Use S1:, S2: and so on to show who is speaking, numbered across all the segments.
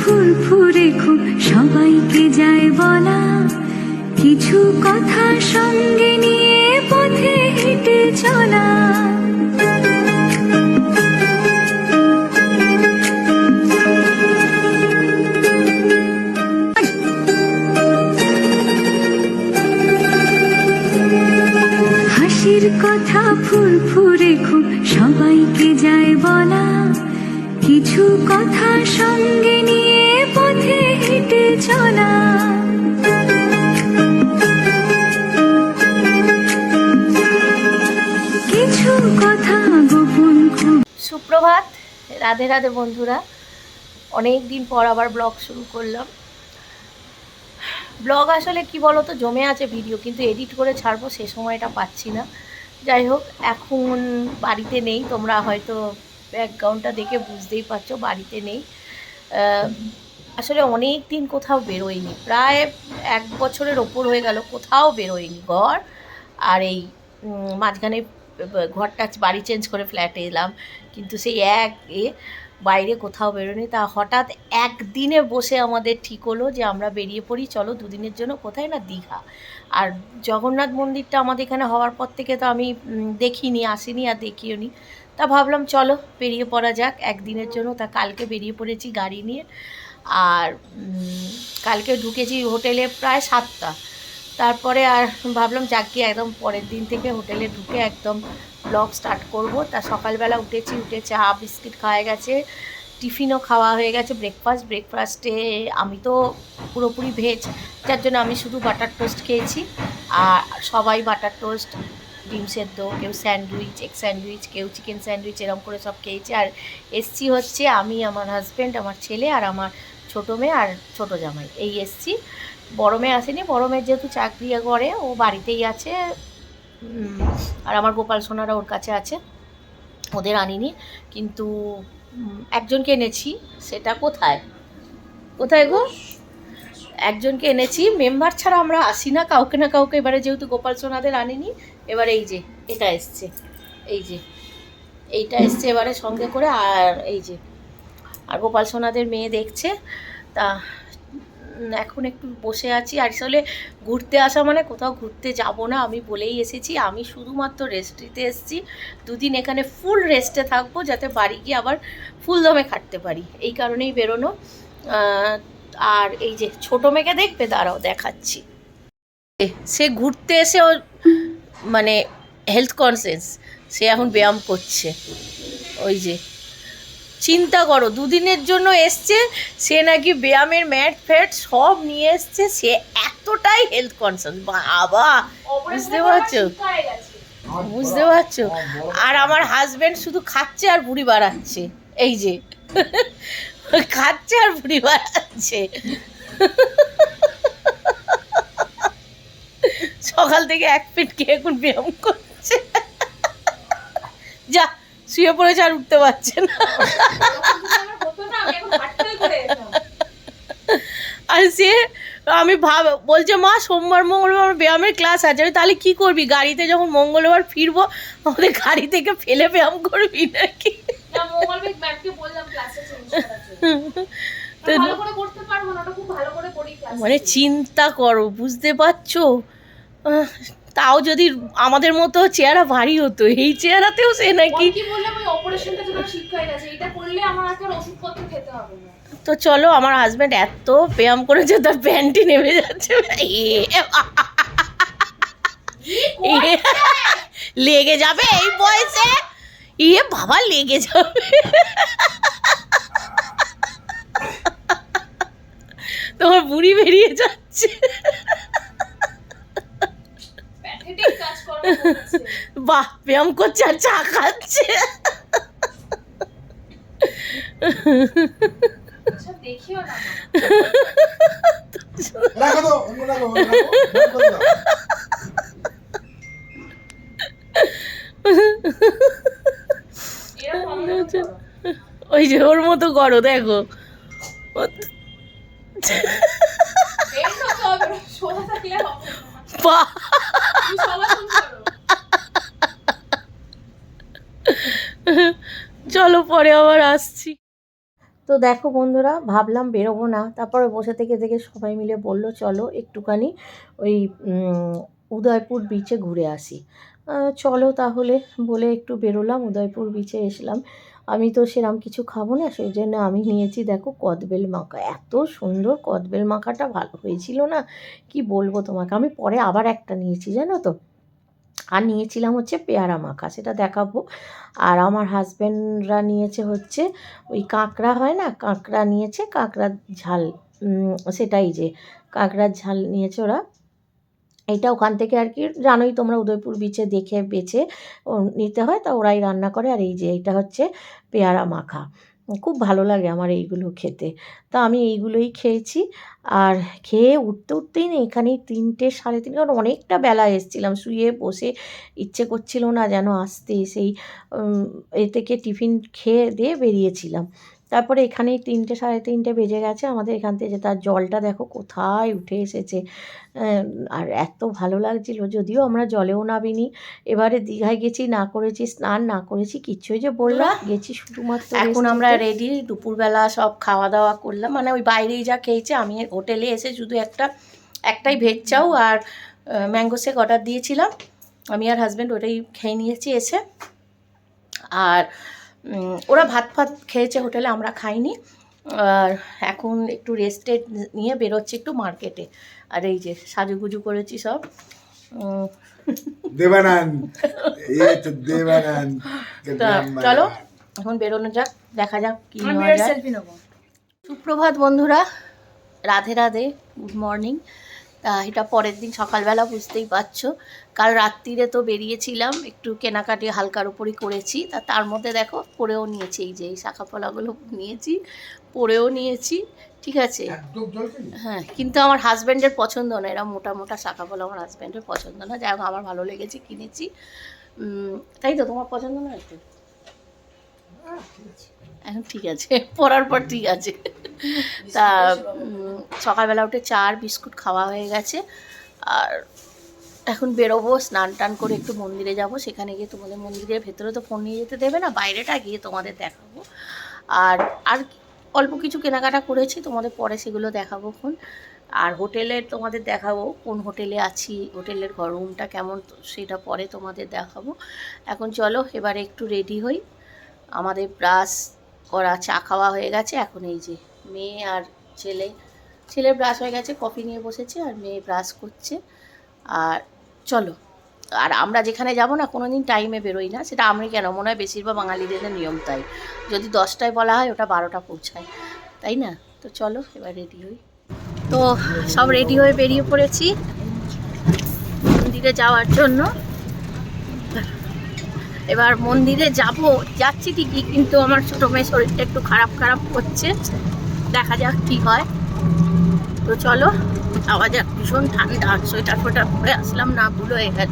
S1: ফুরফুরে খুব সবাইকে যায় বলা, কিছু কথা সঙ্গে নিয়ে পথে হেঁটে চলা। হাসির কথা ফুরফুরে খুব সবাইকে যায় বলা, কিছু কথা সঙ্গে নিয়ে পথে হেঁটে চলা। কিছু কথা গোপন খুব।
S2: সুপ্রভাত, রাধে রাধে বন্ধুরা। অনেক দিন পর আবার ব্লগ শুরু করলাম। ব্লগ আসলে কি বলো তো, জমে আছে ভিডিও, কিন্তু এডিট করে ছাড়বো সে সময়টা পাচ্ছি না। যাই হোক, এখন বাড়িতে নেই, তোমরা হয়তো ব্যাকগ্রাউন্ডটা দেখে বুঝতেই পারছো বাড়িতে নেই। আসলে অনেক দিন কোথাও বেরোয়নি, প্রায় 1 বছরের ওপর হয়ে গেল কোথাও বেরোয়নি। ঘর আর এই মাঝখানে ঘরটা বাড়ি চেঞ্জ করে ফ্ল্যাটে এলাম, কিন্তু সেই বাইরে কোথাও বেরোনি। তা হঠাৎ একদিনে বসে আমাদের ঠিক হলো যে আমরা বেরিয়ে পড়ি, চলো 2 দিনের জন্য কোথায় না, দীঘা। আর জগন্নাথ মন্দিরটা আমাদের এখানে হওয়ার পর থেকে তো আমি দেখিনি, আসিনি আর দেখিও নি। তা ভাবলাম চলো বেরিয়ে পড়া যাক একদিনের জন্য। তা কালকে বেরিয়ে পড়েছি গাড়ি নিয়ে। আর কালকে ঢুকেছি হোটেলে প্রায় 7টা। তারপরে আর ভাবলাম যাক গিয়ে একদম পরের দিন থেকে হোটেলে ঢুকে একদম ব্লগ স্টার্ট করব। তা সকালবেলা উঠে চা বিস্কিট খাওয়া গেছে, টিফিনও খাওয়া হয়ে গেছে। ব্রেকফাস্টে আমি তো পুরোপুরি ভেজ, যার জন্য আমি শুধু বাটার টোস্ট খেয়েছি। আর সবাই বাটার টোস্ট, ডিম সেদ্ধ, কেউ স্যান্ডউইচ, এগ স্যান্ডউইচ, কেউ চিকেন স্যান্ডউইচ, এরকম করে সব খেয়েছে। আর এসছি হচ্ছে আমি, আমার হাজব্যান্ড, আমার ছেলে আর আমার ছোটো মেয়ে আর ছোটো জামাই, এই এসছি। বড় মেয়ে আসেনি, বড় মেয়ের যেহেতু চাকরি করে ও বাড়িতেই আছে। আর আমার গোপাল সোনারা ওর কাছে আছে, ওদের আনিনি। কিন্তু একজনকে এনেছি, সেটা কোথায় গো, একজনকে এনেছি। মেম্বার ছাড়া আমরা আসি না, কাউকে না কাউকে। এবারে যেহেতু গোপাল সোনাদের আনিনি, এবার এই যে এটা এসছে, এইটা এসছে এবারে সঙ্গে করে। আর এই যে, আর গোপাল সোনাদের মেয়ে দেখছে। তা এখন একটু বসে আছি। আসলে ঘুরতে আসা মানে কোথাও ঘুরতে যাব না, আমি বলেই এসেছি আমি শুধুমাত্র রেস্ট নিতে এসেছি। 2 দিন এখানে ফুল রেস্টে থাকবো, যাতে বাড়ি গিয়ে আবার ফুল দমে খাটতে পারি, এই কারণেই বেরোনো। আর এই যে ছোটো মেয়েকে দেখবে, দাঁড়াও দেখাচ্ছি। সে ঘুরতে এসে ওর মানে হেলথ কনসিয়াস, সে এখন ব্যায়াম করছে। ওই যে চিন্তা করো, 2 দিনের জন্য এসছে, সে নাকি ব্যায়ামের ম্যাট ফ্যাট সব নিয়ে এসছে, সে এতটাই হেলথ কনসাস। বাবা, বুঝতে পারছো। আর আমার হাজব্যান্ড শুধু খাচ্ছে আর বুড়ি বাড়াচ্ছে, এই যে খাচ্ছে আর বুড়ি বাড়াচ্ছে। সকাল থেকে 1 পেট খেয়ে এখন ব্যায়াম করছে। যা শুয়ে পড়েছে, আর উঠতে পারছে না। আর সে আমি বলছে মা সোমবার মঙ্গলবার ব্যায়ামের ক্লাস আছে। তাহলে কি করবি, গাড়িতে যখন মঙ্গলবার ফিরবো আমাদের গাড়ি থেকে ফেলে ব্যায়াম করবি নাকি? মানে চিন্তা করো, বুঝতে পারছো। তাও যদি আমাদের মতো চেহারা ভারী হতো, এই চেহারাতেও সে নাকি। তো চলো, আমার হাজব্যান্ড এত ব্যায়াম করেছে তার প্যান্টি নেমে যাচ্ছে। লেগে যাবে এই বয়সে, বাবা লেগে যাবে। তোমার বুড়ি বেরিয়ে যাচ্ছে। বাহ, ব্যায়াম করছে আর চা খাচ্ছে। ওই যে ওর মতো করো, দেখো। চলো পরে আবার আসছি। তো দেখো বন্ধুরা, ভাবলাম বেরোবো না, তারপরে বসে থেকে থেকে সবাই মিলে বলল চলো একটুখানি ওই উদয়পুর বিচে ঘুরে আসি। চলো তাহলে বলে একটু বেরোলাম, উদয়পুর বিচে এসলাম। আমি তো সেরকম কিছু খাবো না, সেই জন্য আমি নিয়েছি দেখো কদবেল মাখা। এত সুন্দর কদবেল মাখাটা, ভালো হয়েছিল না কি বলবো তোমাকে। আমি পরে আবার একটা নিয়েছি জানো তো, আর নিয়েছিলাম হচ্ছে পেয়ারা মাখা, সেটা দেখাবো। আর আমার হাজব্যান্ডরা নিয়েছে হচ্ছে ওই কাঁকড়া হয় না, কাঁকড়া নিয়েছে, কাঁকড়ার ঝাল, সেটাই যে কাঁকড়ার ঝাল নিয়েছে ওরা। এইটা ওখান থেকে আর কি, জানোই তোমরা উদয়পুর বিচে দেখে বেছে নিতে হয়, তা ওরাই রান্না করে। আর এই যে এইটা হচ্ছে পেয়ারা মাখা, খুব ভালো লাগে আমার এইগুলো খেতে। তা আমি এইগুলোই খেয়েছি। আর খেয়ে উঠতে উঠতেই না এখানেই 3টে 3:30, কারণ অনেকটা বেলা এসেছিলাম, শুয়ে বসে ইচ্ছে করছিল না যেন আসতে। সেই এ থেকে টিফিন খেয়ে দিয়ে বেরিয়েছিলাম। তারপরে এখানেই 3টে 3:30 বেজে গেছে আমাদের এখান থেকে, যে তার জলটা দেখো কোথায় উঠে এসেছে। আর এত ভালো লাগছিল, যদিও আমরা জলেও নামিনি। এবারে দীঘায় গেছি, না করেছি স্নান, না করেছি কিচ্ছুই, যে বললাম গেছি শুধুমাত্র। এখন আমরা রেডি, দুপুরবেলা সব খাওয়া দাওয়া করলাম, মানে ওই বাইরেই যা খেয়েছে। আমি হোটেলে এসে শুধু একটাই ভেজ চাউ আর ম্যাঙ্গো শেক অর্ডার দিয়েছিলাম, আমি আর হাজব্যান্ড ওটাই খেয়ে নিয়েছি এসে। আর ওরা ভাত খেয়েছে হোটেলে, আমরা খাইনি। আর এখন একটু রেস্টে নিয়ে বেরোচ্ছি একটু মার্কেটে। আর এই যে সাজুগুজু করেছি সব, চলো এখন বেরোনো যাক, দেখা যাক কি নেওয়া যায়। সুপ্রভাত বন্ধুরা, রাধে রাধে, গুড মর্নিং। তা এটা পরের দিন সকালবেলা, বুঝতেই পারছো। কাল রাত্রিরে তো বেরিয়েছিলাম, একটু কেনাকাটি হালকার উপরই করেছি। তার মধ্যে দেখো পরেও নিয়েছি, এই যে এই শাখা পলাগুলো নিয়েছি, পরেও নিয়েছি, ঠিক আছে। হ্যাঁ, কিন্তু আমার হাজব্যান্ডের পছন্দ না, এরা মোটা মোটা শাখা পলা আমার হাজব্যান্ডের পছন্দ না। যাই হোক আমার ভালো লেগেছে, কিনেছি। তাই তো, তোমার পছন্দ না একটু? এখন ঠিক আছে, পরার পর ঠিক আছে। তা সকালবেলা উঠে চা আর বিস্কুট খাওয়া হয়ে গেছে। আর এখন বেরোবো, স্নান টান করে একটু মন্দিরে যাব। সেখানে গিয়ে তোমাদের, মন্দিরের ভেতরে তো ফোন নিয়ে যেতে দেবে না, বাইরেটা গিয়ে তোমাদের দেখাবো। আর অল্প কিছু কেনাকাটা করেছি, তোমাদের পরে সেগুলো দেখাবো খন। আর হোটেলের তোমাদের দেখাবো, কোন হোটেলে আছি, হোটেলের ঘর রুমটা কেমন, সেটা পরে তোমাদের দেখাবো। এখন চলো এবারে একটু রেডি হই। আমাদের ব্রাশ করা, চা খাওয়া হয়ে গেছে। এখন এই যে মেয়ে আর ছেলের ব্রাশ হয়ে গেছে, কফি নিয়ে বসেছে, আর মেয়ে ব্রাশ করছে। আর চলো, আর আমরা যেখানে যাব না কোনো দিন টাইমে বেরোই না, সেটা আমি কেন, মনে হয় বেশিরভাগ বাঙালিদের নিয়ম তাই। যদি 10টায় বলা হয়, ওটা 12টা পৌঁছায়, তাই না? তো চলো এবার রেডি হই। তো সব রেডি হয়ে বেরিয়ে পড়েছি মন্দিরে যাওয়ার জন্য। এবার মন্দিরে যাচ্ছি ঠিকই, কিন্তু আমার ছোটো মেয়ের শরীরটা একটু খারাপ করছে, দেখা যাক কী হয়। তো চলো যাওয়া যাক। ভীষণ ঠান্ডা, সোয়েটার পরে আসলাম না, ভুল হয়ে গেল।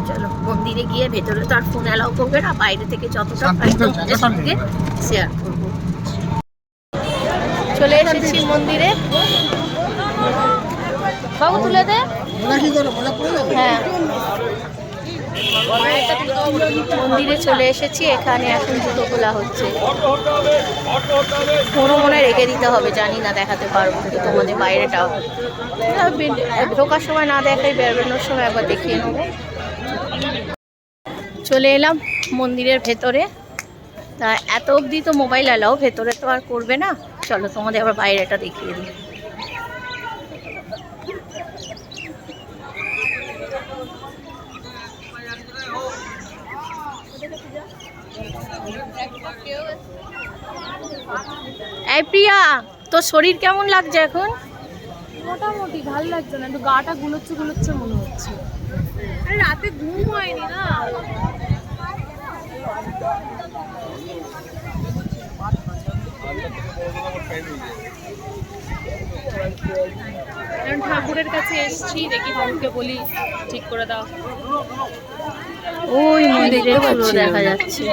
S2: চলো মন্দিরে গিয়ে, ভেতরে তো আর ফোন অ্যালাউ করবে না, বাইরে থেকে যতটা পারি তোমাদের সঙ্গে শেয়ার করবো। চলে এসেছি মন্দিরে, বাবু তুলে দে। হ্যাঁ, মন্দিরে চলে এসেছি, এখানে এখন জুতো খোলা হচ্ছে। কোনো মনে রেখে দিতে হবে, জানি না দেখাতে পারবো কি তোমাদের বাইরেটাও, ঢোকার সময় না দেখাই, বেরোনোর সময় একবার দেখিয়ে নেবো। চলে এলাম মন্দিরের ভেতরে। তা এত অবধি তো মোবাইল অ্যালাও, ভেতরে তো আর করবে না। চলো তোমাদের আবার বাইরেটা দেখিয়ে দিই। এই প্রিয়া, তোর শরীর কেমন লাগছে এখন?
S3: মোটামুটি ভালো লাগছে না, একটু গাটা গুলোচ্ছে মনে হচ্ছে। আরে রাতে ঘুম হয়নি না। কারণ ঠাকুরের কাছে এসেছি, দেখি ঠাকুরকে বলি ঠিক করে দাও।
S2: ওই মন্দিরের চূড়ো দেখা যাচ্ছে।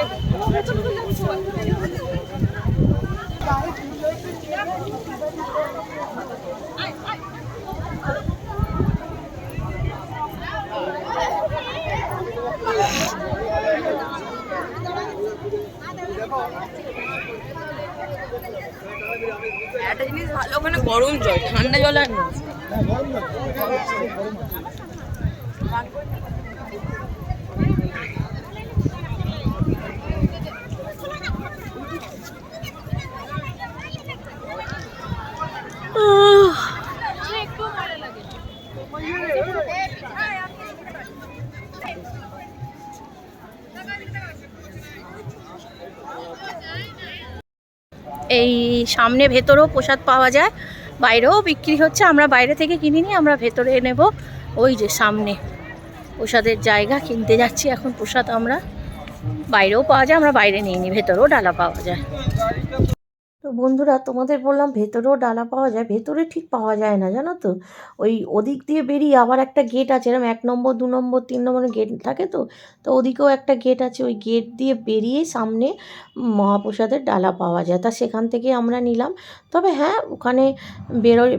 S2: গরম জল, ঠান্ডা জল আর না।
S3: একটু ভালো লাগে।
S2: এই সামনে ভেতরেও প্রসাদ পাওয়া যায়, বাইরেও বিক্রি হচ্ছে। আমরা বাইরে থেকে কিনিনি, আমরা ভেতরে নেব। ওই যে সামনে প্রসাদের জায়গা, কিনতে যাচ্ছি এখন প্রসাদ। আমরা বাইরেও পাওয়া যায়, আমরা বাইরে নিইনি, ভেতরেও ডালা পাওয়া যায়। তো বন্ধুরা, তোমাদের বললাম ভেতরেও ডালা পাওয়া যায়, ভেতরে ঠিক পাওয়া যায় না জানো তো। ওই ওদিক দিয়ে বেরিয়ে আবার একটা গেট আছে, এরকম 1 নম্বর 2 নম্বর 3 নম্বরের গেট থাকে। তো তো ওদিকেও একটা গেট আছে, ওই গেট দিয়ে বেরিয়ে সামনে মহাপ্রসাদের ডালা পাওয়া যায়। তা সেখান থেকে আমরা নিলাম। তবে হ্যাঁ, ওখানে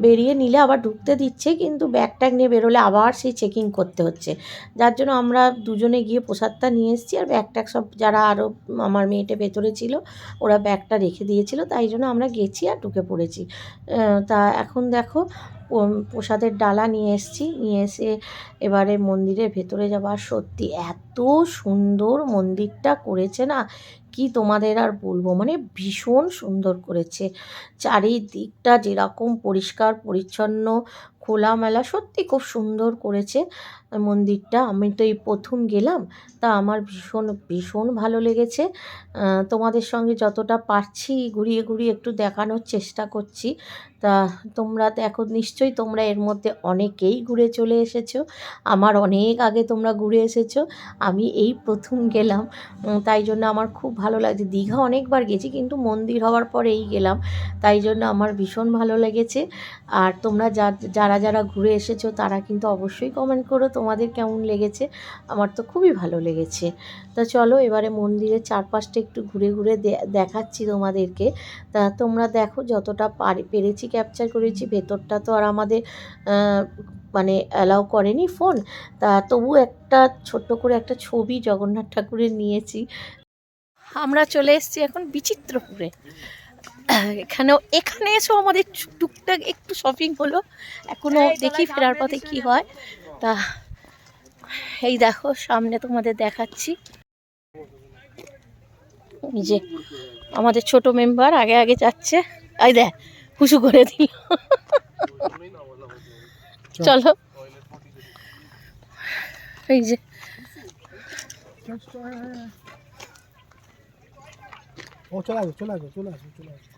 S2: বেরিয়ে নিলে আবার ঢুকতে দিচ্ছে, কিন্তু ব্যাগ ট্যাগ নিয়ে বেরোলে আবার সেই চেকিং করতে হচ্ছে। যার জন্য আমরা দুজনে গিয়ে প্রসাদটা নিয়ে এসেছি, আর ব্যাগ ট্যাগ সব যারা আরও আমার মেয়েটা ভেতরে ছিল ওরা ব্যাগটা রেখে দিয়েছিল, তাই জন্য আমরা গেছি আর ঢুকে পড়েছি। তা এখন দেখো প্রসাদের ডালা নিয়ে এসেছি, নিয়ে এসে এবারে মন্দিরের ভেতরে যাবার। সত্যি এত সুন্দর মন্দিরটা করেছে না, কি তোমাদের আর বলবো, মানে ভীষণ সুন্দর করেছে। চারিদিকটা যেরকম পরিষ্কার পরিচ্ছন্ন খোলামেলা, সত্যি খুব সুন্দর করেছে মন্দিরটা। আমি তো এই প্রথম গেলাম, তা আমার ভীষণ ভীষণ ভালো লেগেছে। তোমাদের সঙ্গে যতটা পারছি ঘুরিয়ে ঘুরিয়ে একটু দেখানোর চেষ্টা করছি। তা তোমরা দেখো, নিশ্চয়ই তোমরা এর মধ্যে অনেকেই ঘুরে চলে এসেছো, আমার অনেক আগে তোমরা ঘুরে এসেছো, আমি এই প্রথম গেলাম। তাই জন্য আমার খুব ভালো লাগছে। দীঘা অনেকবার গেছি, কিন্তু মন্দির হওয়ার পর এই গেলাম, তাই জন্য আমার ভীষণ ভালো লেগেছে। আর তোমরা যারা যারা ঘুরে এসেছো তারা কিন্তু অবশ্যই কমেন্ট করো তোমাদের কেমন লেগেছে। আমার তো খুবই ভালো লেগেছে। তা চলো এবারে মন্দিরের চারপাশটা একটু ঘুরে ঘুরে দেখাচ্ছি তোমাদেরকে। তা তোমরা দেখো, যতটা পেরেছি ক্যাপচার করেছি। ভেতরটা তো আর আমাদের মানে অ্যালাউ করেনি ফোন, তা তবু একটা ছোট্ট করে একটা ছবি জগন্নাথ ঠাকুরের নিয়েছি। আমরা চলে এসেছি এখন বিচিত্রপুরে। এখানে এসেও আমাদের টুকটাক একটু শপিং হলো, এখনও দেখি ফেরার পথে কি হয়। তা এই দেখো সামনে তোমাদের দেখাচ্ছি, এই যে আমাদের ছোট মেম্বার আগে আগে যাচ্ছে। এই দেখ হুসু করে দিল। চলো, এই যে
S4: চলে আসো চলে আসো চলে আসো চলে আসো।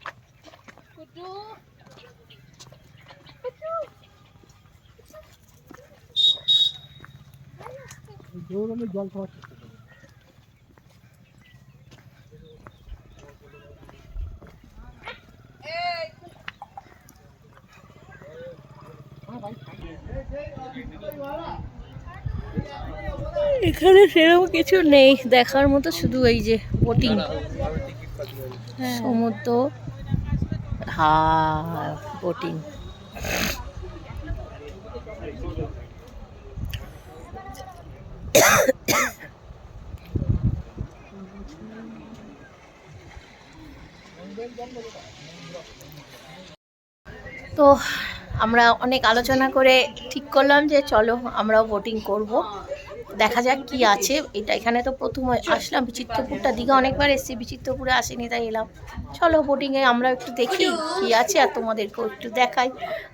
S4: জল খাওয়ার চেষ্টা করো।
S2: এখানে সেরকম কিছু নেই দেখার মতো, শুধু এই যে বোটিং, সমুদ্র, বোটিং। তো আমরা অনেক আলোচনা করে ঠিক করলাম যে চলো আমরাও বোটিং করব, দেখা যাক কি আছে। এখানে তো প্রথম আসলাম বিচিত্রপুরটা, দীঘা অনেকবার এসেছি, বিচিত্রপুরে আসিনি, তাই এলাম। চলো বোটিংয়ে আমরা একটু দেখি কি আছে, আর তোমাদেরকেও একটু দেখাই,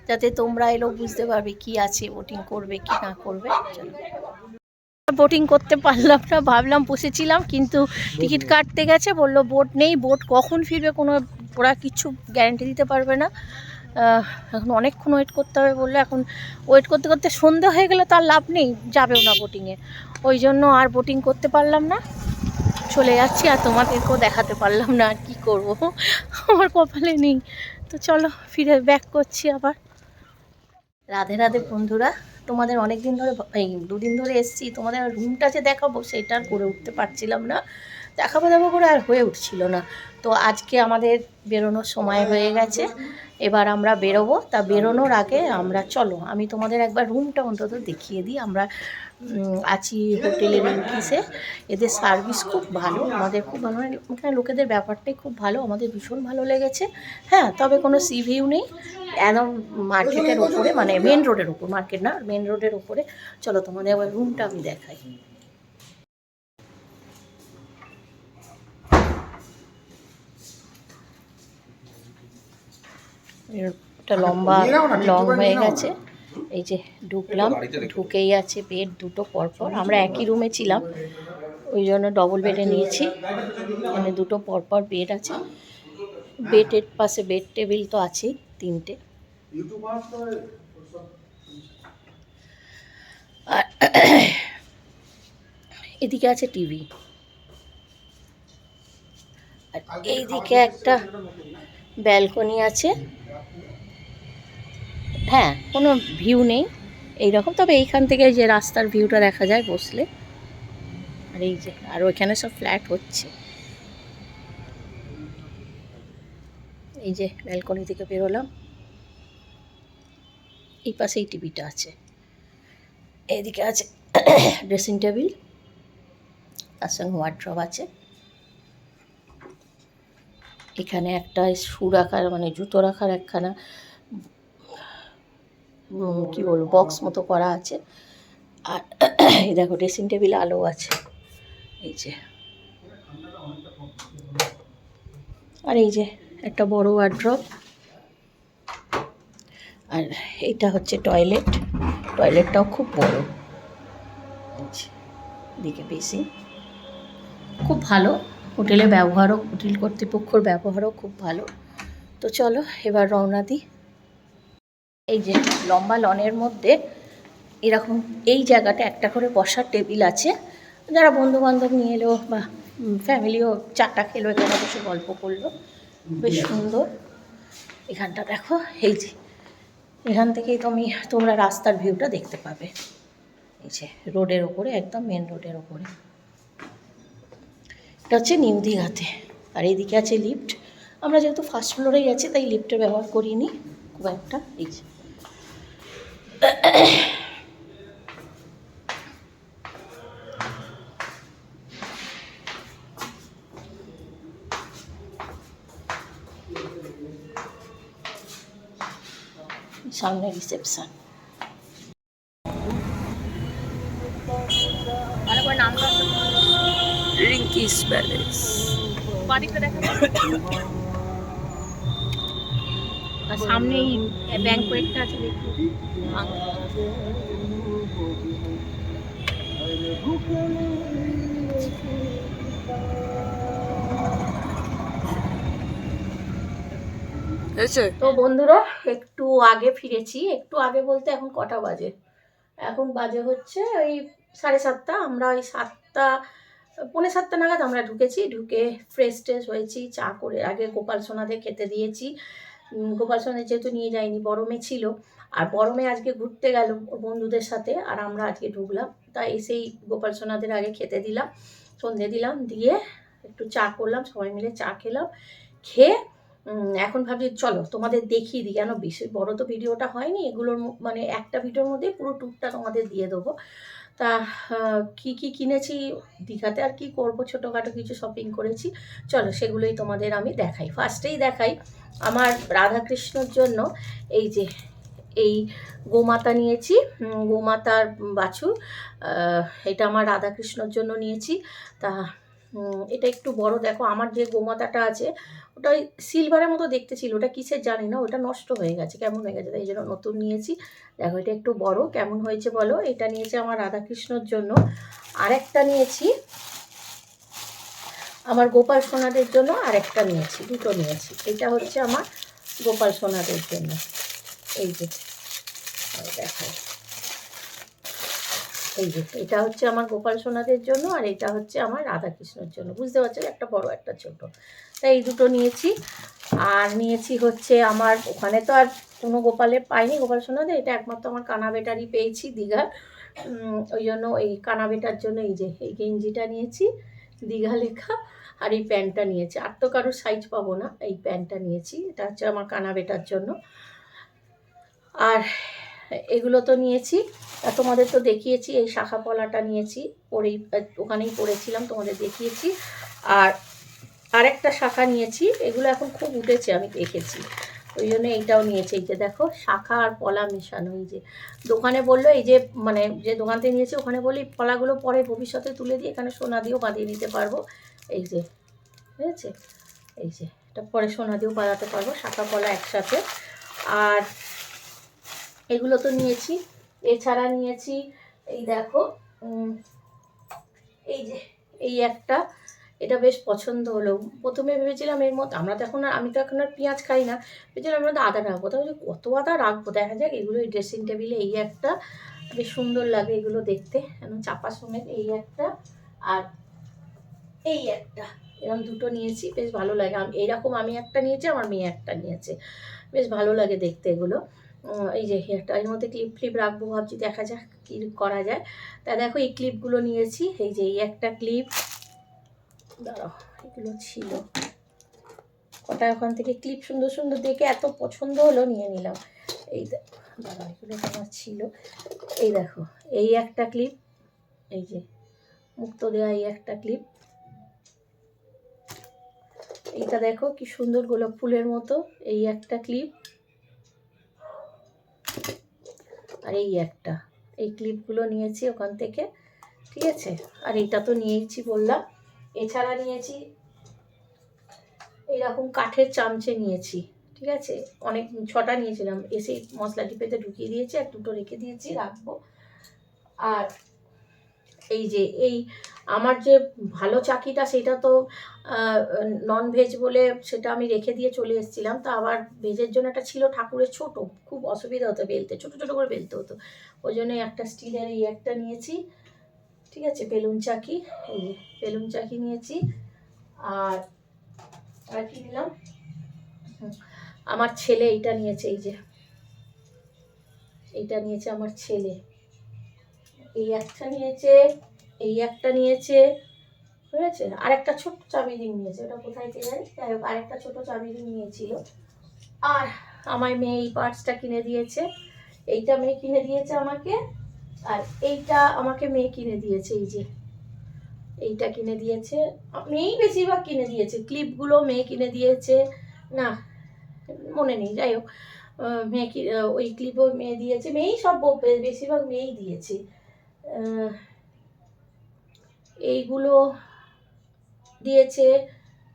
S2: যাতে তোমরা এলেও বুঝতে পারবে কি আছে, বোটিং করবে কি না করবে। চলো, বোটিং করতে পারলাম না, ভাবলাম বসেছিলাম, কিন্তু টিকিট কাটতে গেছে, বললো বোট নেই, বোট কখন ফিরবে কোনো ওরা কিছু গ্যারান্টি দিতে পারবে না। এখন অনেকক্ষণ ওয়েট করতে হবে বললো। এখন ওয়েট করতে করতে সন্ধ্যা হয়ে গেলে তার লাভ নেই, যাবেও না বোটিংয়ে, ওই জন্য আর বোটিং করতে পারলাম না, চলে যাচ্ছি। আর তোমাদেরকেও দেখাতে পারলাম না, আর কী করবো, আমার কপালে নেই। তো চলো ফিরে ব্যাক করছি আবার। রাধে রাধে বন্ধুরা, তোমাদের অনেক দিন ধরে, এই 2 দিন ধরে এসেছি, তোমাদের রুমটা যে দেখাবো সেটা আর করে উঠতে পারছিলাম না, দেখাবো দেখাবো করে আর হয়ে উঠছিল না। তো আজকে আমাদের বেরোনোর সময় হয়ে গেছে, এবার আমরা বেরোবো। তা বেরোনোর আগে আমরা চলো আমি তোমাদের একবার রুমটা অন্তত দেখিয়ে দিই। আমরা আছি হোটেলের ইনকিসে। এদের সার্ভিস খুব ভালো, আমাদের খুব ভালো, মানে এখানে লোকেদের ব্যাপারটাই খুব ভালো, আমাদের ভীষণ ভালো লেগেছে। হ্যাঁ, তবে কোনো সি ভিউ নেই, একদম মার্কেটের ওপরে, মানে মেন রোডের ওপর, মার্কেট না মেন রোডের ওপরে। চলো তোমাদের আবার রুমটা আমি দেখাই। এটা লম্বা লং হয়ে গেছে। এই যে ঢুকলাম, ঢুকেই আছে বেড দুটো পরপর। আমরা একই রুমে ছিলাম, ওই জন্য ডবল বেডে নিয়েছি। এখানে দুটো পরপর বেড আছে, বেডের পাশে বেড টেবিল তো আছেই, 3টে। আর এদিকে আছে টিভি, আর এইদিকে একটা ব্যালকনি আছে। হ্যাঁ, কোনো ভিউ নেই এইরকম, তবে এইখান থেকে যে রাস্তার ভিউটা দেখা যায় বসলে। আর এই যে, আর ওইখানে সব ফ্ল্যাট হচ্ছে। এই যে ব্যালকনি থেকে বেরোলাম, এই পাশেই টিভিটা আছে। এইদিকে আছে ড্রেসিং টেবিল, তার সঙ্গে ওয়ার্ড্রব আছে। এখানে একটা শু রাখার, মানে জুতো রাখার একখানা কী বলবো বক্স মতো করা আছে। আর এই দেখো ড্রেসিং টেবিলে আলো আছে, এই যে। আর এই যে একটা বড় ওয়ার্ড্রব। আর এইটা হচ্ছে টয়লেট, টয়লেটটাও খুব বড়। দিকে বেশি খুব ভালো, হোটেলে ব্যবহারও, হোটেল কর্তৃপক্ষর ব্যবহারও খুব ভালো। তো চলো এবার রওনা দিই। এই যে লম্বা লনের মধ্যে এরকম এই জায়গাটা একটা করে বসার টেবিল আছে। যারা বন্ধু বান্ধব নিয়ে এলো বা ফ্যামিলিও চাটা খেলো, এখানে বসে গল্প করলো, বেশ সুন্দর। এখানটা দেখো, এই যে এখান থেকেই তোমরা রাস্তার ভিউটা দেখতে পাবে। এই যে রোডের ওপরে, একদম মেন রোডের ওপরে। এটা হচ্ছে নিউ দীঘাতে। আর এইদিকে আছে লিফট। আমরা যেহেতু ফার্স্ট ফ্লোরেই আছি তাই লিফটের ব্যবহার করিনি খুব একটা। এই যে সামনে রিসেপশন। নামটা রিঙ্কিস প্যালেস।
S3: বাড়িতে দেখা
S2: আর সামনেই ব্যাংকোয়েটটা আছে, দেখি। তো বন্ধুরা একটু আগে ফিরেছি, একটু আগে বলতে এখন কটা বাজে, এখন বাজে হচ্ছে ওই 7:30। আমরা ওই 7টা, 6:45 নাগাদ আমরা ঢুকেছি। ঢুকে ফ্রেশ ট্রেশ হয়েছি, চা করে আগে গোপাল সোনাদের খেতে দিয়েছি। গোপাল সোনাদের যেহেতু নিয়ে যায়নি, বড়মে ছিল, আর বড়মে আজকে ঘুরতে গেল ওর বন্ধুদের সাথে, আর আমরা আজকে ঢুকলাম। তাই এসেই গোপাল সোনাদের আগে খেতে দিলাম, সন্ধে দিলাম, দিয়ে একটু চা করলাম, সবাই মিলে চা খেলাম। খেয়ে এখন ভাবছি চলো তোমাদের দেখিয়ে দিই, কেন বেশি বড় তো ভিডিওটা হয়নি, এগুলোর মানে একটা ভিডিওর মধ্যে পুরো ট্যুরটা তোমাদের দিয়ে দেবো। তা কি কি কিনেছি দীঘাতে, আর কি করব, ছোটোখাটো কিছু শপিং করেছি, চলো সেগুলোই তোমাদের আমি দেখাই। ফার্স্টেই দেখাই আমার রাধাকৃষ্ণর জন্য এই যে এই গোমাতা নিয়েছি, গোমাতার বাছুর। এটা আমার রাধাকৃষ্ণর জন্য নিয়েছি। তা এটা একটু বড়, দেখো আমার যে গোমাতাটা আছে ওটা ওই সিলভারের মতো দেখতে ছিল, ওটা কিসের জানি না, ওটা নষ্ট হয়ে গেছে, কেমন হয়ে গেছে, তাই এই জন্য নতুন নিয়েছি। দেখো এটা একটু বড়, কেমন হয়েছে বলো। এটা নিয়েছি আমার রাধাকৃষ্ণর জন্য। আরেকটা নিয়েছি আমার গোপাল সোনাদের জন্য, আরেকটা নিয়েছি, দুটো নিয়েছি। এটা হচ্ছে আমার গোপাল সোনাদের জন্য। এই যে দেখো, এই যে এটা হচ্ছে আমার গোপাল সোনাদের জন্য, আর এটা হচ্ছে আমার রাধাকৃষ্ণের জন্য। বুঝতে পারছো, একটা বড় একটা ছোট, তাই এই দুটো নিয়েছি। আর নিয়েছি হচ্ছে আমার ওখানে তো আর কোনো গোপালের পাইনি, গোপাল সোনাদের, এটা একমাত্র আমার কানাবেটারই পেয়েছি দীঘার। ওই জন্য এই কানাবেটার জন্য এই যে এই গেঞ্জিটা নিয়েছি, দীঘা লেখা। আর এই প্যান্টটা নিয়েছি, আর তো কারোর সাইজ পাবো না, এই প্যান্টটা নিয়েছি, এটা হচ্ছে আমার কানা বেটার জন্য। আর এগুলো তো নিয়েছি, আর তোমাদের তো দেখিয়েছি এই শাখা পলাটা নিয়েছি, পরেই ওখানেই পরেছিলাম, তোমাদের দেখিয়েছি। আর আরেকটা শাখা নিয়েছি, এগুলো এখন খুব উঠেছে আমি দেখেছি, ওই জন্য এইটাও নিয়েছি। এই যে দেখো শাখা আর পলা মেশানো, এই যে দোকানে বললো, এই যে মানে যে দোকান থেকে নিয়েছি ওখানে বলি পলাগুলো পরে ভবিষ্যতে তুলে দিয়ে এখানে সোনা দিয়েও বাঁধিয়ে নিতে পারবো। এই যে বুঝেছে, এই যে এটা পরে সোনা দিয়েও বাঁধাতে পারবো, শাখা পলা একসাথে। আর এগুলো তো নিয়েছি, এছাড়া নিয়েছি এই দেখো এই যে এই একটা, এটা বেশ পছন্দ হলো। প্রথমে ভেবেছিলাম এর মধ্যে, আমি তো এখন আর পেঁয়াজ খাই না, ভেবেছিলাম এর মধ্যে আদা রাখবো, তাহলে কত আদা রাখবো, দেখা যাক। এগুলো এই ড্রেসিং টেবিলে এই একটা, বেশ সুন্দর লাগে এগুলো দেখতে, এখন চাপা সমেত এই একটা, আর এই একটা, এরকম দুটো নিয়েছি, বেশ ভালো লাগে। এইরকম আমি একটা নিয়েছি, আমার মেয়ে একটা নিয়েছে, বেশ ভালো লাগে দেখতে এগুলো। এই যে একটা, এর মধ্যে ক্লিপ রাখবো ভাবছি, দেখা যাক কী করা যায়। তা দেখো এই ক্লিপগুলো নিয়েছি, এই যে এই একটা ক্লিপ, দাঁড়াও এগুলো ছিল কটা, ওখান থেকে ক্লিপ সুন্দর সুন্দর দেখে এত পছন্দ হলো নিয়ে নিলাম। এই দাঁড়াও এগুলো আমার ছিল, এই দেখো এই একটা ক্লিপ, এই যে মুক্তো দেওয়া এই একটা ক্লিপ, এইটা দেখো কি সুন্দর গোলাপ ফুলের মতো, এই একটা ক্লিপ, আর এই একটা, এই ক্লিপগুলো নিয়েছি ওখান থেকে, ঠিক আছে। আর এইটা তো নিয়েছি বললাম, এছাড়া নিয়েছি এইরকম কাঠের চামচে নিয়েছি, ঠিক আছে, অনেক 6টা নিয়েছিলাম, এসে মশলা টিপেতে ঢুকিয়ে দিয়েছি, আর 2টো রেখে দিয়েছি, রাখবো। আর এই যে এই আমার যে ভালো চাকিটা, সেটা তো নন ভেজ বলে সেটা আমি রেখে দিয়ে চলে এসেছিলাম, তা আবার ভেজের জন্য একটা ছিল ঠাকুরের, ছোট, খুব অসুবিধা হতো বেলতে, ছোটো ছোটো করে বেলতে হতো, ওই জন্য একটা স্টিলের এই একটা নিয়েছি, ঠিক আছে, বেলুন চাকি, এই বেলুন চাকি নিয়েছি। আর কি নিলাম, আমার ছেলে এইটা নিয়েছে, এই যে এইটা নিয়েছে আমার ছেলে, এই একটা নিয়েছে, এই একটা নিয়েছে, ঠিক আছে। আর একটা ছোট্ট চাবি রিং নিয়েছে, ওটা কোথায় থেকে জানি, যাই হোক আরেকটা ছোটো চাবি রিং নিয়েছিল। আর আমার মেয়ে এই পার্টসটা কিনে দিয়েছে, এইটা মেয়ে কিনে দিয়েছে আমাকে, আর এইটা আমাকে মেয়ে কিনে দিয়েছে, এই যে এইটা কিনে দিয়েছে, মেয়েই বেশিরভাগ কিনে দিয়েছে, ক্লিপগুলো মেয়ে কিনে দিয়েছে, না মনে নেই, যাই হোক মেয়ে ওই ক্লিপও মেয়ে দিয়েছে, মেয়েই সব বেশিরভাগ মেয়েই দিয়েছে। এইগুলো দিয়েছে,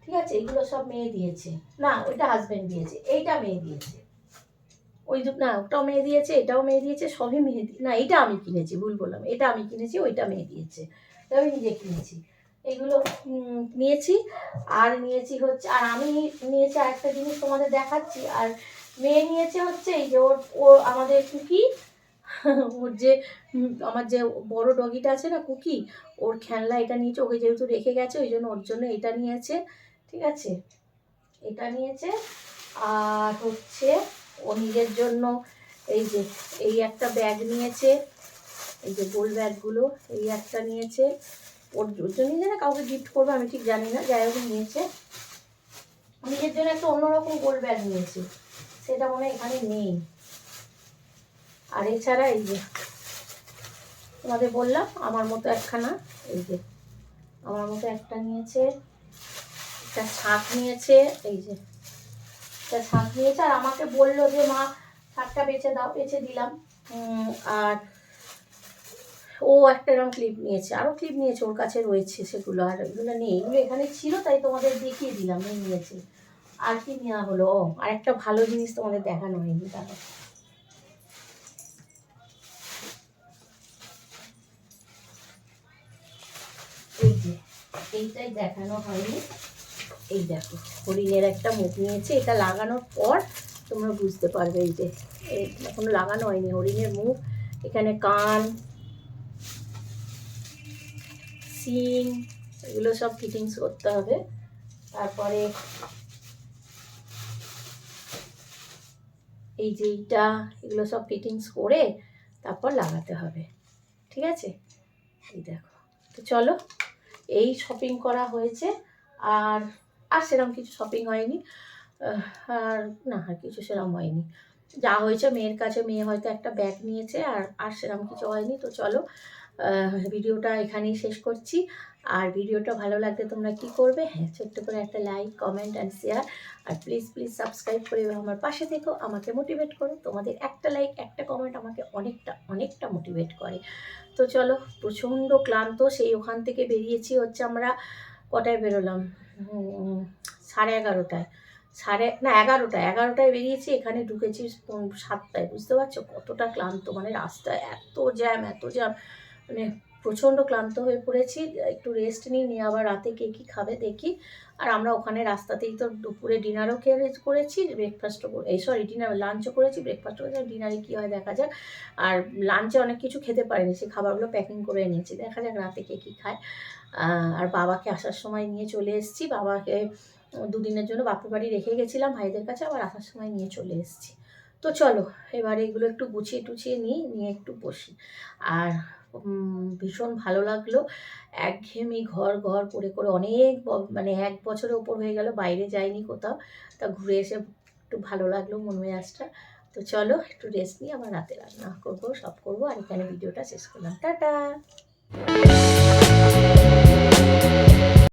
S2: ঠিক আছে, এগুলো সব মেয়ে দিয়েছে, না ওইটা হাজব্যান্ড দিয়েছে, এইটা মেয়ে দিয়েছে, ওই না ওটাও মেয়ে দিয়েছে, এটাও মেয়ে দিয়েছে, সবই মেয়ে না, এটা আমি কিনেছি, ভুল বললাম, এটা আমি কিনেছি, ওইটা মেয়ে দিয়েছে, আমি নিজে কিনেছি, এগুলো নিয়েছি। আর নিয়েছি হচ্ছে, আর আমি নিয়েছি আরেকটা জিনিস তোমাদের দেখাচ্ছি, আর মেয়ে নিয়েছে হচ্ছে এই যে ও আমাদের কুকি, ওর যে আমার যে বড় ডগিটা আছে না কুকি, ওর খেলনা এটা নিয়েছে, ওকে যেহেতু রেখে গেছে ওই জন্য ওর জন্য এটা নিয়েছে, ঠিক আছে, এটা নিয়েছে। আর হচ্ছে ও নিজের জন্য এই যে এই একটা ব্যাগ নিয়েছে, এই যে গোল ব্যাগগুলো, এই একটা নিয়েছে, ওর জন্য না কাউকে গিফট করবো আমি ঠিক জানি না, যাই হোক নিয়েছে, নিজের জন্য একটা অন্যরকম গোল ব্যাগ নিয়েছে, সেটা মনে হয় এখানে নেই। আর এছাড়া এই যে তোমাদের বললাম আমার মতো একখানা, এই যে আমার মতো একটা নিয়েছে, একটা শাক নিয়েছে, এই যে একটা শাক নিয়েছে, আর আমাকে বললো যে মা শাকটা বেছে দাও, বেছে দিলাম। আর ও একটা এরকম ক্লিপ নিয়েছে, আরও ক্লিপ নিয়েছে, ওর কাছে রয়েছে সেগুলো, আর এগুলো নেই, এগুলো এখানে ছিল তাই তোমাদের দেখিয়ে দিলাম, এই নিয়েছে। আর কি নেওয়া হলো, আর একটা ভালো জিনিস তোমাদের দেখানো হয়নি, তাহলে এই যে এইটাই দেখানো হয়নি, এই দেখো হরিণের একটা মুখ নিয়েছে, এটা লাগানোর পর তোমরা বুঝতে পারবে, এই যে এখনো লাগানো হয়নি, হরিণের মুখ, এখানে কান, সিং, এগুলো সব ফিটিংস করতে হবে, তারপরে এই যে এইটা, এগুলো সব ফিটিংস করে তারপর লাগাতে হবে, ঠিক আছে। এই দেখো, তো চলো এই শপিং করা হয়েছে, আর আর সেরকম কিছু শপিং হয়নি। আর না, আর কিছু সেরকম হয়নি। যা হয়েছে মেয়ের কাছে, মেয়ে হয়তো একটা ব্যাগ নিয়েছে, আর সেরকম কিছু হয়নি। তো চলো ভিডিওটা এখানেই শেষ করছি। আর ভিডিওটা ভালো লাগলে তোমরা কি করবে, হ্যাঁ ছোট্ট করে একটা লাইক, কমেন্ট অ্যান্ড শেয়ার, আর প্লিজ প্লিজ সাবস্ক্রাইব করে আমার পাশে থেকো, আমাকে মোটিভেট করো। তোমাদের একটা লাইক, একটা কমেন্ট আমাকে অনেকটা অনেকটা মোটিভেট করে। তো চলো, প্রচণ্ড ক্লান্ত, সেই ওখান থেকে বেরিয়েছি হচ্ছে আমরা কটায় বেরোলাম, 11:30, 11টায় বেরিয়েছি, এখানে ঢুকেছি 7টায়। বুঝতে পারছো কতটা ক্লান্ত, মানে রাস্তায় এত জ্যাম, এত জ্যাম, মানে প্রচণ্ড ক্লান্ত হয়ে পড়েছি। একটু রেস্ট নিয়ে আবার রাতে কে কী খাবে দেখি। আর আমরা ওখানে রাস্তাতেই তো দুপুরে ডিনারও করেছি, ব্রেকফাস্টও লাঞ্চও করেছি, ব্রেকফাস্টও করেছি, ডিনারে কী হয় দেখা যাক। আর লাঞ্চে অনেক কিছু খেতে পারিনি, সেই খাবারগুলো প্যাকিং করে এনেছি, দেখা যাক রাতে কে কী খায়। আর বাবাকে আসার সময় নিয়ে চলে এসেছি, বাবাকে 2 দিনের জন্য বাপের বাড়ি রেখে গেছিলাম ভাইদের কাছে, আবার আসার সময় নিয়ে চলে এসেছি। তো চলো এবার এগুলো একটু গুছিয়ে টুছিয়ে নিয়ে একটু বসি। আর ভীষণ ভালো লাগলো, একঘেয়েমি ঘর করে অনেক মানে 1 বছরের ওপর হয়ে গেল বাইরে যাইনি কোথাও। তা ঘুরে এসে একটু ভালো লাগলো মন মেজাজটা। তো চলো একটু রেস্ট নিয়ে আবার রাতে রান্না করবো, সব করবো। আর এখানে ভিডিওটা শেষ করলাম, টাটা।